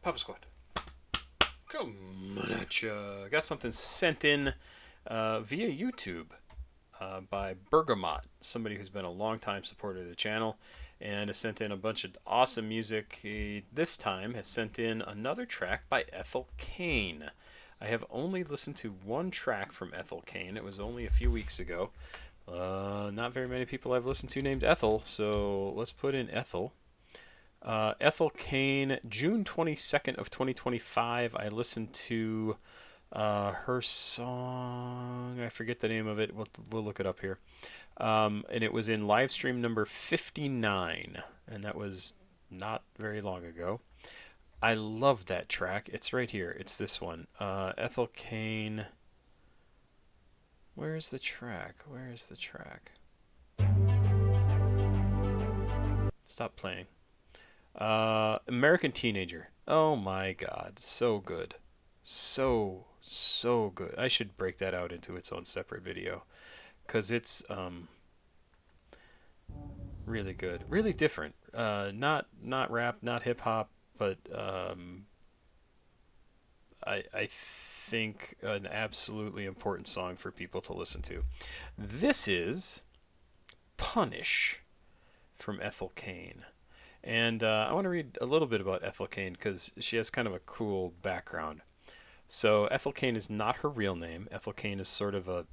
Papa Squad. Coming at ya. Got something sent in via YouTube by Bergamot, somebody who's been a long-time supporter of the channel and has sent in a bunch of awesome music. He, this time, has sent in another track by Ethel Cain. I have only listened to one track from Ethel Cain. It was only a few weeks ago. Not very many people I've listened to named Ethel, so let's put in Ethel. Ethel Cain, June 22nd of 2025. I listened to her song. I forget the name of it. We'll look it up here. And it was in live stream number 59, and that was not very long ago. I love that track. It's right here. It's this one. Ethel Cain. Where's the track? Where's the track? Stop playing. American Teenager. Oh my god. So good. So good. I should break that out into its own separate video. Because it's really good. Really different. Not rap, not hip hop, but I think an absolutely important song for people to listen to. This is Punish from Ethel Cain. And I want to read a little bit about Ethel Cain because she has kind of a cool background. So Ethel Cain is not her real name. Ethel Cain is sort of a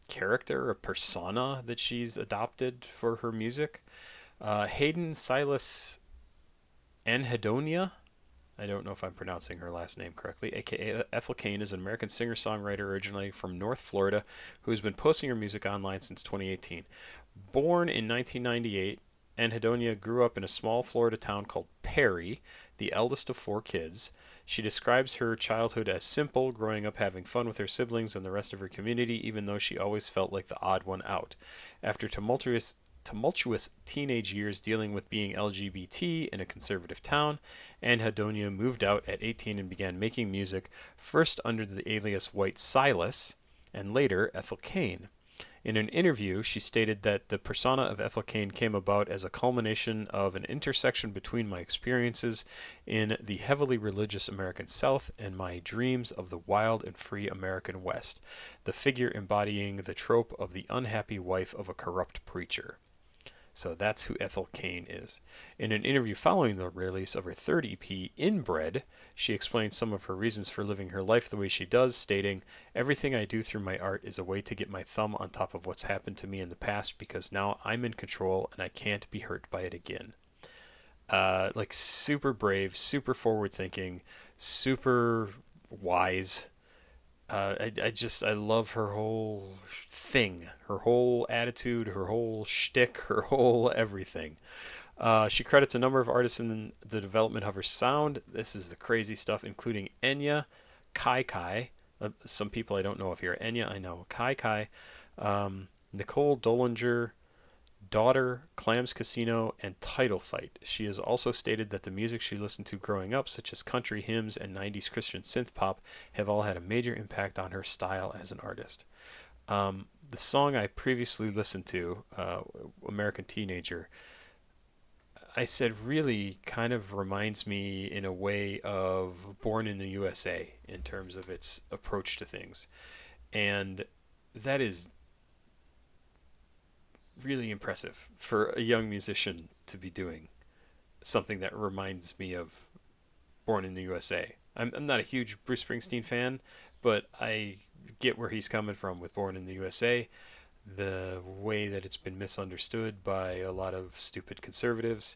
character, a persona that she's adopted for her music. Hayden Silas Anhedonia, I don't know if I'm pronouncing her last name correctly, aka Ethel Cain, is an American singer-songwriter originally from North Florida who has been posting her music online since 2018. Born in 1998, Anhedonia grew up in a small Florida town called Perry, the eldest of 4 kids. She describes her childhood as simple, growing up having fun with her siblings and the rest of her community, even though she always felt like the odd one out. After tumultuous teenage years dealing with being LGBT in a conservative town, Anhedonia moved out at 18 and began making music, first under the alias White Silas, and later Ethel Cain. In an interview, she stated that the persona of Ethel Cain came about as a culmination of an intersection between my experiences in the heavily religious American South and my dreams of the wild and free American West, the figure embodying the trope of the unhappy wife of a corrupt preacher. So that's who Ethel Cain is. In an interview following the release of her third EP, Inbred, she explained some of her reasons for living her life the way she does, stating, "Everything I do through my art is a way to get my thumb on top of what's happened to me in the past because now I'm in control and I can't be hurt by it again." Like super brave, super forward thinking, super wise. I love her whole thing, her whole attitude, her whole shtick, her whole everything. She credits a number of artists in the development of her sound. This is the crazy stuff, including Enya, Kai Kai. Some people I don't know of here. Enya, I know. Kai Kai, Nicole Dollinger, Daughter, Clams Casino, and Title Fight. She has also stated that the music she listened to growing up, such as country hymns and 90s Christian synth pop, have all had a major impact on her style as an artist. The song I previously listened to, American Teenager, I said really kind of reminds me in a way of Born in the USA in terms of its approach to things. And that is really impressive for a young musician to be doing something that reminds me of Born in the USA. I'm not a huge Bruce Springsteen fan, but I get where he's coming from with Born in the USA, the way that it's been misunderstood by a lot of stupid conservatives,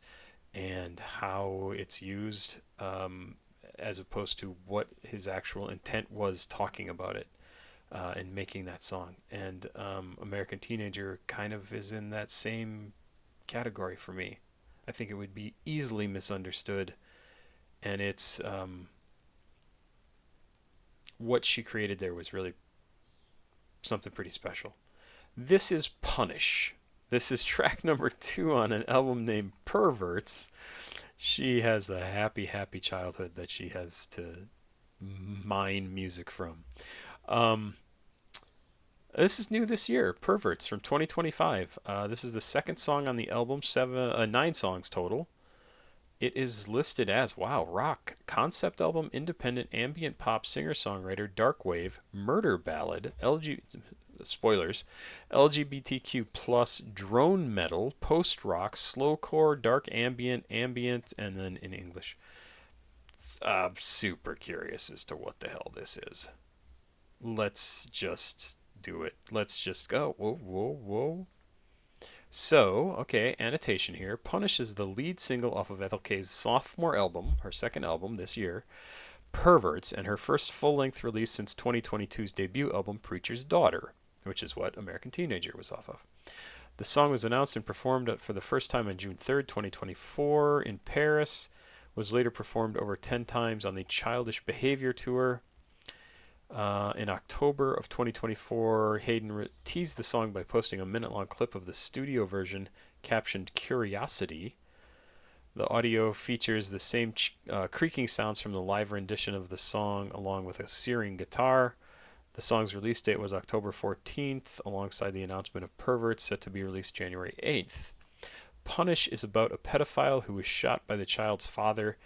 and how it's used as opposed to what his actual intent was talking about it. And making that song. And American Teenager kind of is in that same category for me. I think it would be easily misunderstood, and it's what she created there was really something pretty special. This is Punish. This is track number 2 on an album named Perverts. She has a happy childhood that she has to mine music from. This is new this year, Perverts from 2025. This is the second song on the album, 9 songs total. It is listed as, wow, rock, concept album, independent, ambient pop, singer-songwriter, dark wave, murder ballad, spoilers, LGBTQ plus, drone metal, post-rock, slowcore, dark ambient, and then in English. I'm super curious as to what the hell this is. Let's just do it. Let's just go. Whoa, whoa, whoa. So, okay, annotation here. Punish is the lead single off of Ethel Cain's sophomore album, her second album this year, Perverts, and her first full-length release since 2022's debut album, Preacher's Daughter, which is what American Teenager was off of. The song was announced and performed for the first time on June 3rd, 2024 in Paris, was later performed over 10 times on the Childish Behavior Tour. In October of 2024, Hayden teased the song by posting a minute-long clip of the studio version captioned Curiosity. The audio features the same creaking sounds from the live rendition of the song, along with a searing guitar. The song's release date was October 14th, alongside the announcement of Perverts, set to be released January 8th. Punish is about a pedophile who was shot by the child's father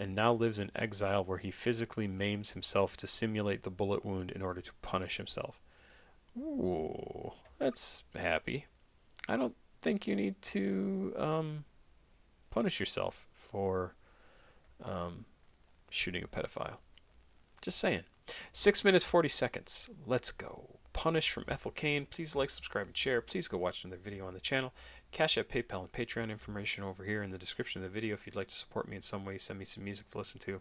and now lives in exile where he physically maims himself to simulate the bullet wound in order to punish himself. Ooh, that's happy. I don't think you need to punish yourself for shooting a pedophile. Just saying. 6 minutes, 40 seconds. Let's go. Punish from Ethel Cain. Please like, subscribe, and share. Please go watch another video on the channel. CashApp, PayPal, and Patreon information over here in the description of the video. If you'd like to support me in some way, send me some music to listen to.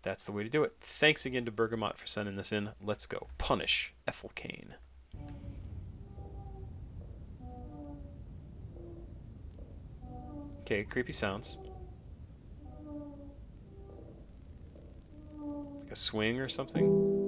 That's the way to do it. Thanks again to Bergamot for sending this in. Let's go. Punish, Ethel Cain. Okay, creepy sounds. Like a swing or something.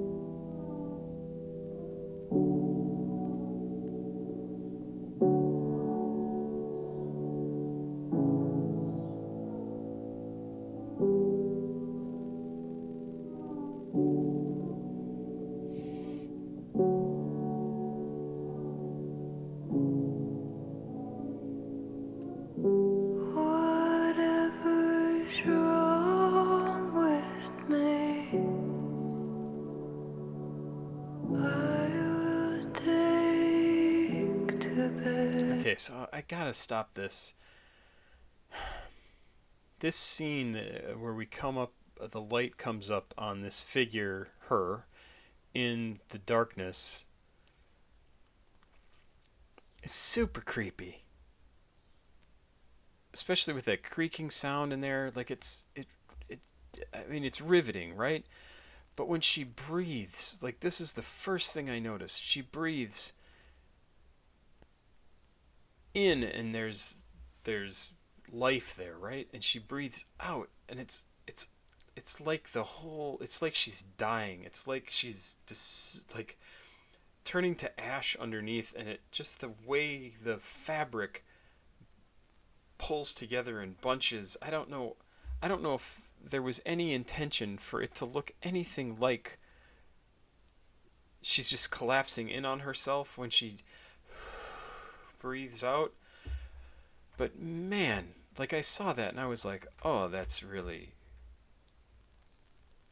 Okay, so I gotta stop this. This scene where we come up, the light comes up on this figure, her, in the darkness, is super creepy. Especially with that creaking sound in there, like I mean, it's riveting, right? But when she breathes, like this is the first thing I noticed. She breathes in and there's life there, right? And she breathes out and it's like it's like she's dying. It's like she's just like turning to ash underneath, and it just the way the fabric pulls together in bunches. I don't know if there was any intention for it to look anything like she's just collapsing in on herself when she breathes out. But man, like I saw that and I was like, oh, that's really...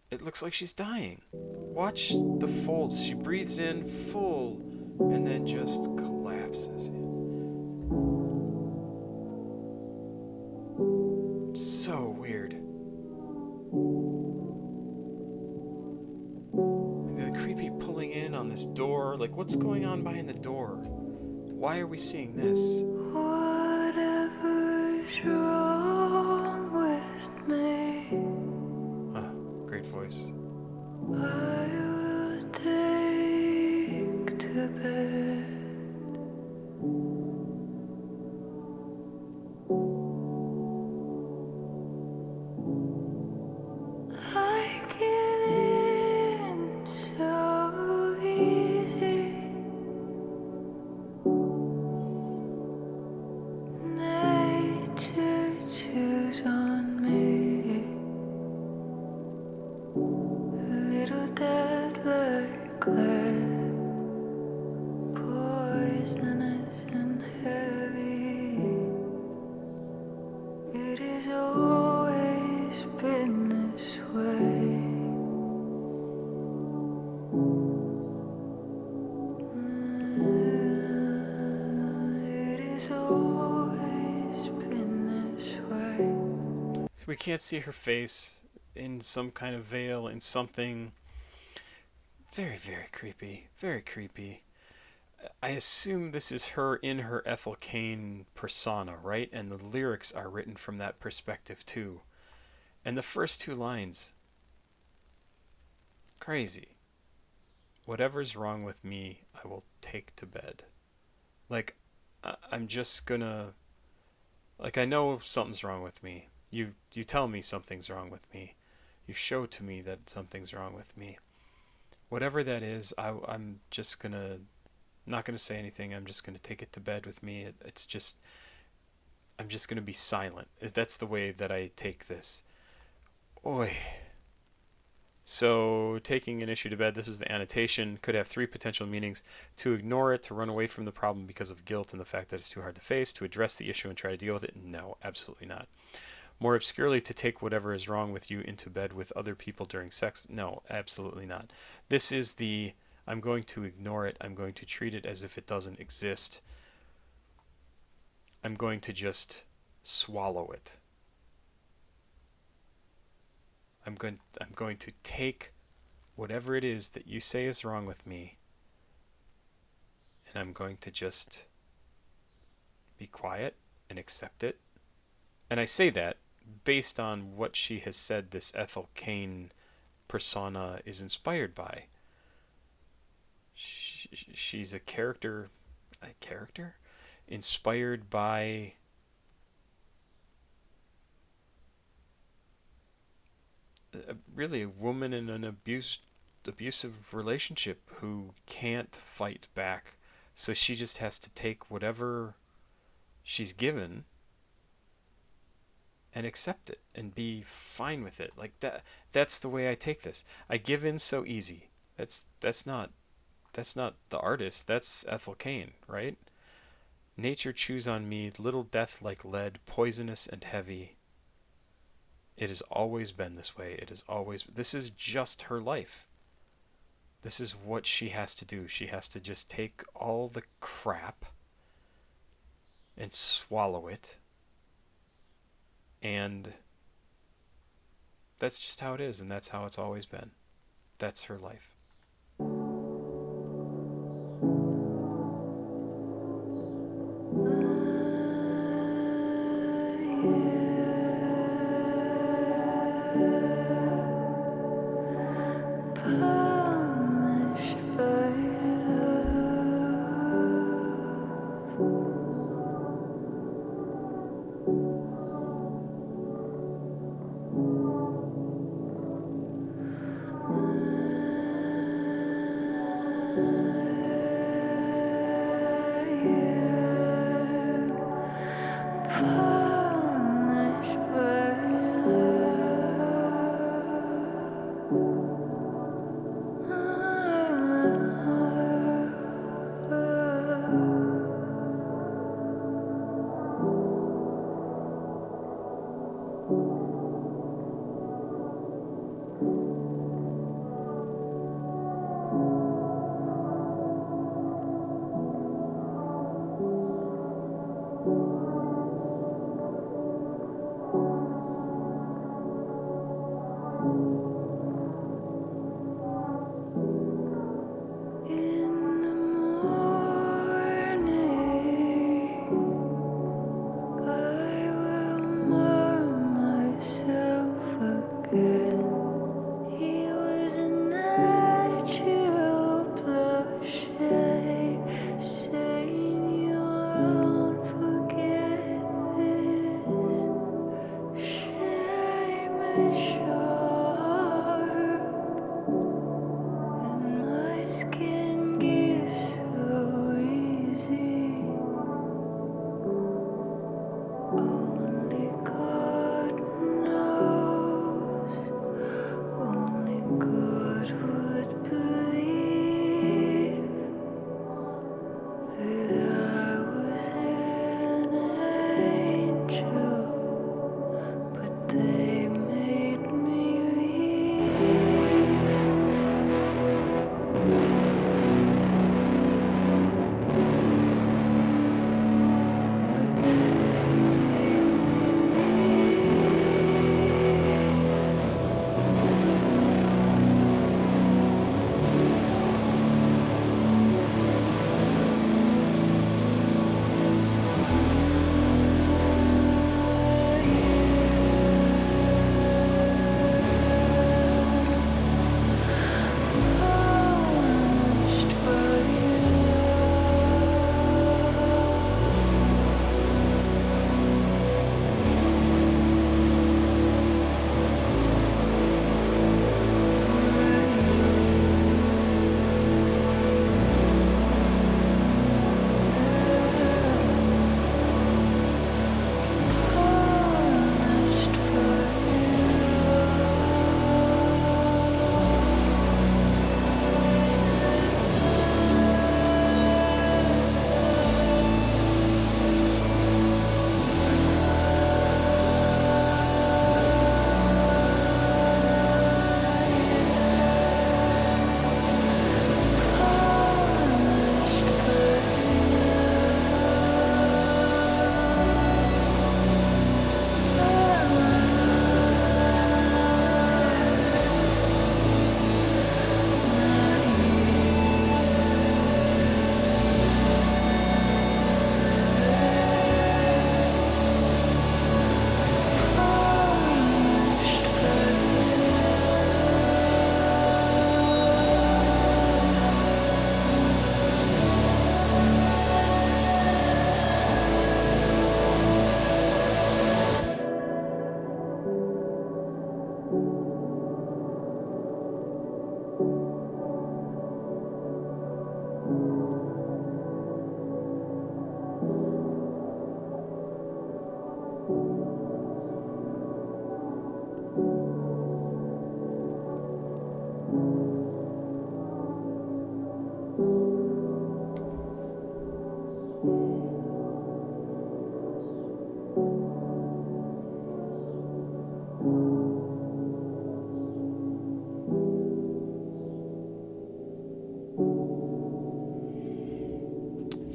It looks like she's dying. Watch the folds. She breathes in full and then just collapses in. So weird. The creepy pulling in on this door. Like, what's going on behind the door? Why are we seeing this? Whatever's wrong with me, great voice. I will take to bed. I get in so easy. Nature chews on me. A little death. We can't see her face in some kind of veil, in something very, very creepy. Very creepy. I assume this is her in her Ethel Cain persona, right? And the lyrics are written from that perspective too. And the first two lines, crazy. Whatever's wrong with me, I will take to bed. Like, I'm just gonna. Like, I know something's wrong with me. You tell me something's wrong with me. You show to me that something's wrong with me. Whatever that is, I'm just gonna. Not gonna say anything. I'm just gonna take it to bed with me. It's just. I'm just gonna be silent. That's the way that I take this. Oi. So, taking an issue to bed, this is the annotation, could have three potential meanings: to ignore it, to run away from the problem because of guilt and the fact that it's too hard to face, to address the issue and try to deal with it. No, absolutely not. More obscurely, to take whatever is wrong with you into bed with other people during sex. No, absolutely not. This is the I'm going to ignore it, I'm going to treat it as if it doesn't exist. I'm going to just swallow it. I'm going to take whatever it is that you say is wrong with me, and I'm going to just be quiet and accept it. And I say that based on what she has said this Ethel Cain persona is inspired by. She's a character inspired by really a woman in an abusive relationship who can't fight back, so she just has to take whatever she's given and accept it and be fine with it. Like that's the way I take this. I give in so easy. That's not the artist, that's Ethel Cain, right? Nature chews on me, little death like lead, poisonous and heavy. It has always been this way. This is just her life. This is what she has to do. She has to just take all the crap and swallow it. And that's just how it is, and that's how it's always been. That's her life. Only God knows.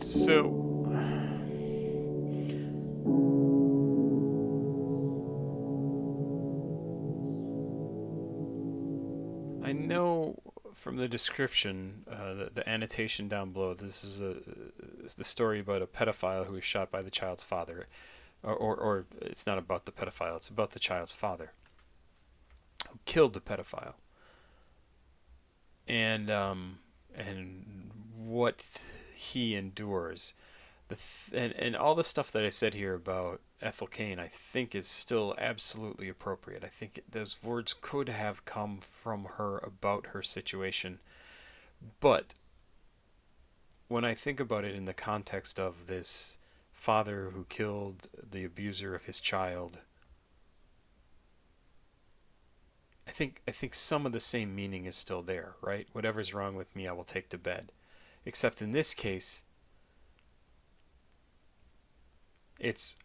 So, I know from the description, the annotation down below, this is the story about a pedophile who was shot by the child's father. Or it's not about the pedophile, it's about the child's father who killed the pedophile. And what he endures. And all the stuff that I said here about Ethel Cain, I think is still absolutely appropriate. I think those words could have come from her about her situation. But when I think about it in the context of this father who killed the abuser of his child, I think some of the same meaning is still there, right? Whatever's wrong with me, I will take to bed. Except in this case, it's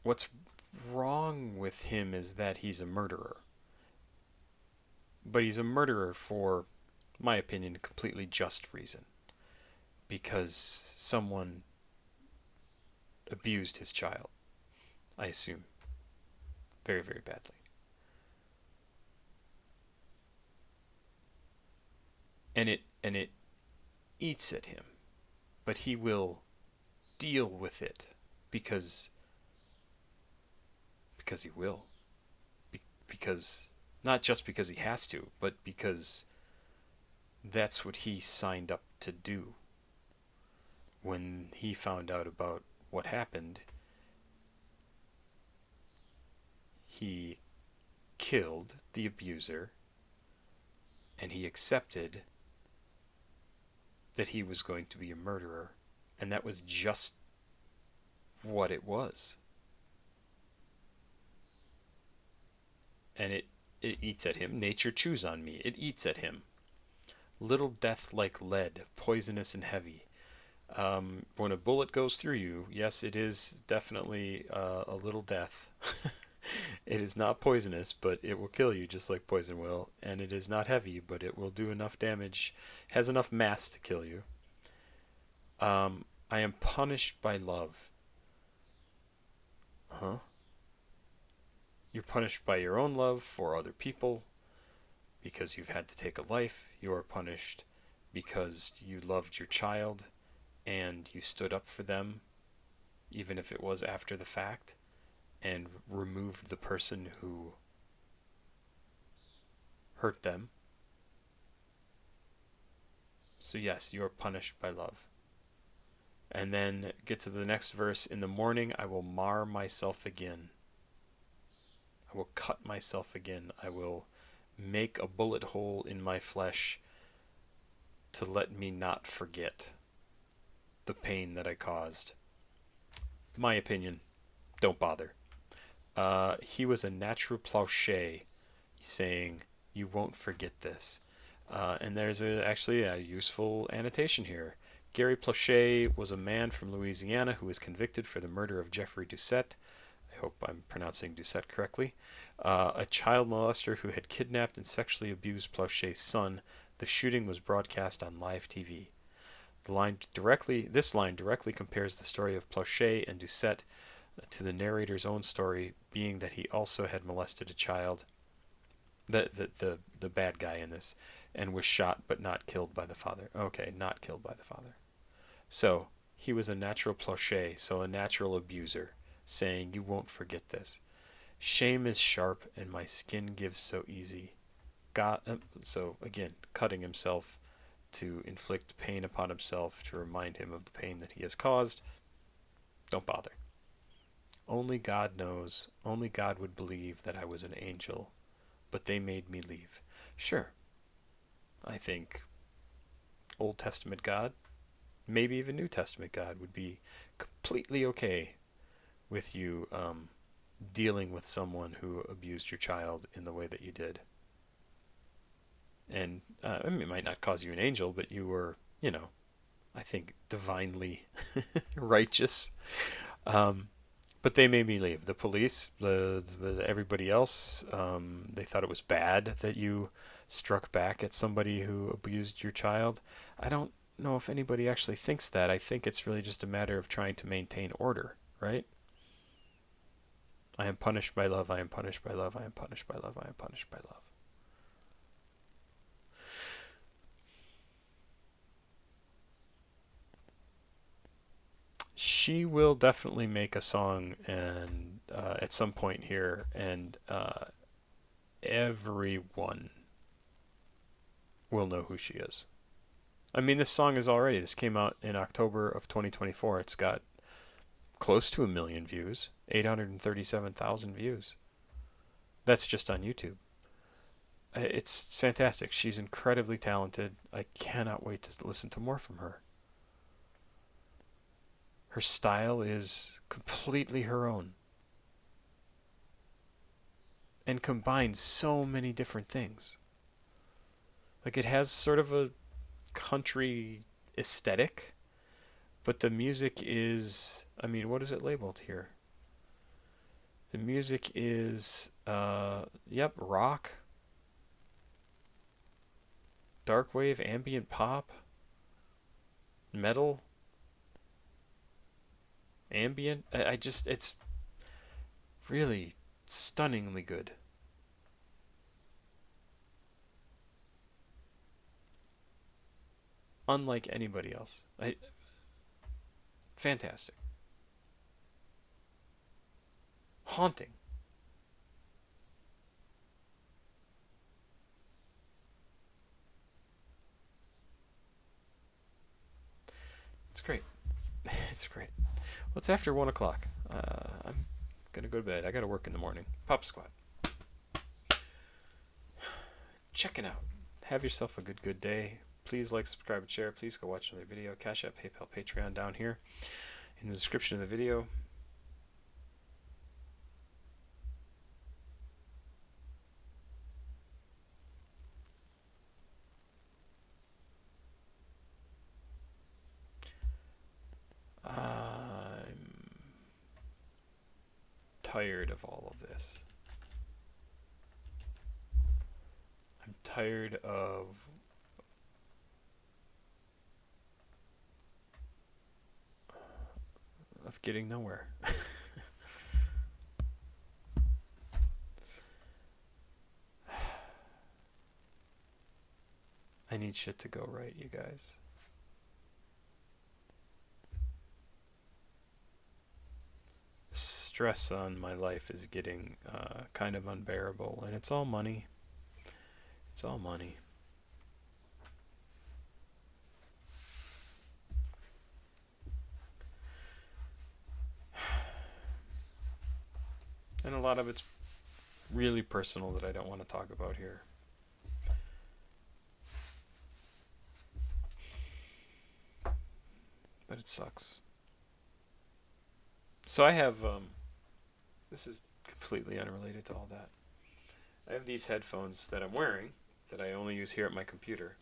what's wrong with him is that he's a murderer. But he's a murderer for, my opinion, a completely just reason. Because someone abused his child, I assume, very, very badly. And it eats at him, but he will deal with it because he will. Because not just because he has to, but because that's what he signed up to do. When he found out about what happened, he killed the abuser and he accepted that he was going to be a murderer, and that was just what it was. And it eats at him. Nature chews on me. It eats at him. Little death like lead, poisonous and heavy. When a bullet goes through you, yes, it is definitely a little death. It is not poisonous, but it will kill you just like poison will. And it is not heavy, but it will do enough damage, has enough mass to kill you. I am punished by love. Huh? You're punished by your own love for other people because you've had to take a life. You are punished because you loved your child and you stood up for them, even if it was after the fact, and removed the person who hurt them. So yes, you are punished by love. And then get to the next verse. In the morning I will mar myself again. I will cut myself again. I will make a bullet hole in my flesh to let me not forget the pain that I caused. My opinion, don't bother. He was a natural plauché, saying, you won't forget this. And there's actually a useful annotation here. Gary Plauché was a man from Louisiana who was convicted for the murder of Jeffrey Doucette. I hope I'm pronouncing Doucette correctly. A child molester who had kidnapped and sexually abused Plauché's son. The shooting was broadcast on live TV. This line directly compares the story of Plauché and Doucette to the narrator's own story, being that he also had molested a child, the bad guy in this, and was shot but not killed by the father. Okay, not killed by the father. So he was a natural plauché, so a natural abuser, saying, you won't forget this. Shame is sharp and my skin gives so easy. So again, cutting himself to inflict pain upon himself, to remind him of the pain that he has caused. Don't bother. Only God knows, only God would believe that I was an angel, but they made me leave. Sure, I think Old Testament God, maybe even New Testament God, would be completely okay with you dealing with someone who abused your child in the way that you did. And it might not cause you an angel, but you were, I think divinely righteous. But they made me leave. The police, everybody else, they thought it was bad that you struck back at somebody who abused your child. I don't know if anybody actually thinks that. I think it's really just a matter of trying to maintain order, right? I am punished by love, I am punished by love, I am punished by love, I am punished by love. She will definitely make a song and at some point here, and everyone will know who she is. I mean, this came out in October of 2024. It's got close to 1 million views, 837,000 views. That's just on YouTube. It's fantastic. She's incredibly talented. I cannot wait to listen to more from her. Her style is completely her own and combines so many different things. Like, it has sort of a country aesthetic, but the music is, I mean, what is it labeled here? The music is, rock, dark wave, ambient pop, metal, ambient. It's really stunningly good. Unlike anybody else. Fantastic. Haunting. It's great. It's great. Well, it's after 1 o'clock. I'm gonna go to bed. I gotta work in the morning. Pop Squat. Checking out. Have yourself a good day. Please like, subscribe, and share. Please go watch another video. CashApp, PayPal, Patreon down here in the description of the video. I'm tired of all of this. I'm tired of getting nowhere. I need shit to go right, you guys. Stress on my life is getting kind of unbearable, and it's all money. It's all money. And a lot of it's really personal that I don't want to talk about here. But it sucks. So I have, this is completely unrelated to all that. I have these headphones that I'm wearing that I only use here at my computer.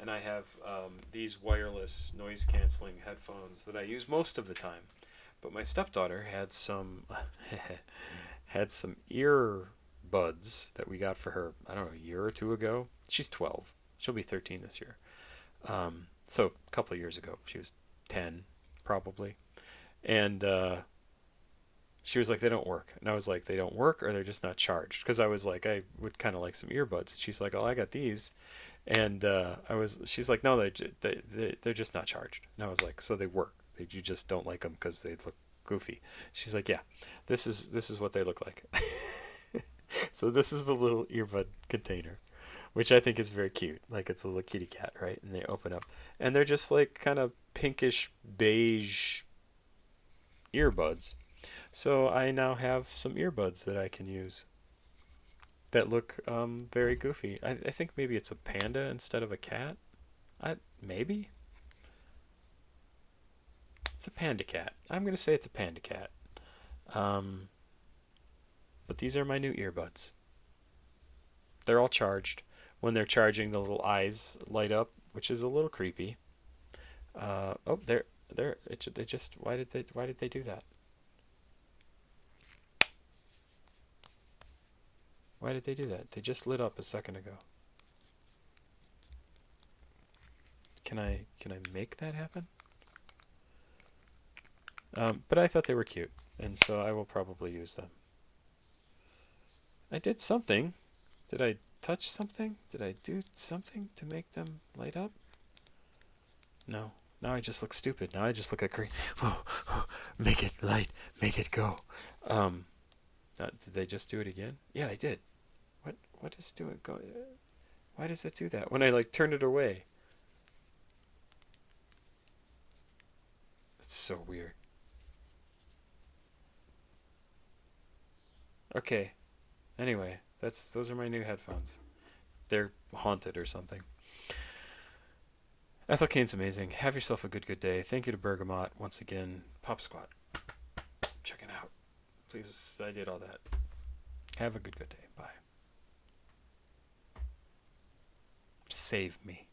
And I have these wireless noise canceling headphones that I use most of the time. But my stepdaughter had some earbuds that we got for her, I don't know, a year or two ago. She's 12. She'll be 13 this year. So a couple of years ago. She was 10, probably. And she was like, they don't work. And I was like, they don't work or they're just not charged? Because I was like, I would kind of like some earbuds. She's like, oh, I got these. And she's like, no, they're just not charged. And I was like, so they work. You just don't like them because they look goofy. She's like, yeah, this is what they look like. So this is the little earbud container, which I think is very cute. Like, it's a little kitty cat, right? And they open up, and they're just like kind of pinkish beige earbuds. So I now have some earbuds that I can use that look very goofy. I think maybe it's a panda instead of a cat. Maybe it's a panda cat. I'm gonna say it's a panda cat. But these are my new earbuds. They're all charged. When they're charging, the little eyes light up, which is a little creepy. Oh, they just. Why did they do that? Why did they do that? They just lit up a second ago. Can I make that happen? But I thought they were cute, and so I will probably use them. I did something. Did I touch something? Did I do something to make them light up? No. Now I just look stupid. Now I just look like green. Whoa, whoa, make it light. Make it go. Did they just do it again? Yeah, they did. What is doing? Go. Why does it do that when I like turn it away? It's so weird. Okay. Anyway, those are my new headphones. They're haunted or something. Ethel Cain's amazing. Have yourself a good day. Thank you to Bergamot once again. Pop Squat. Check it out. Please, I did all that. Have a good day. Bye. Save me.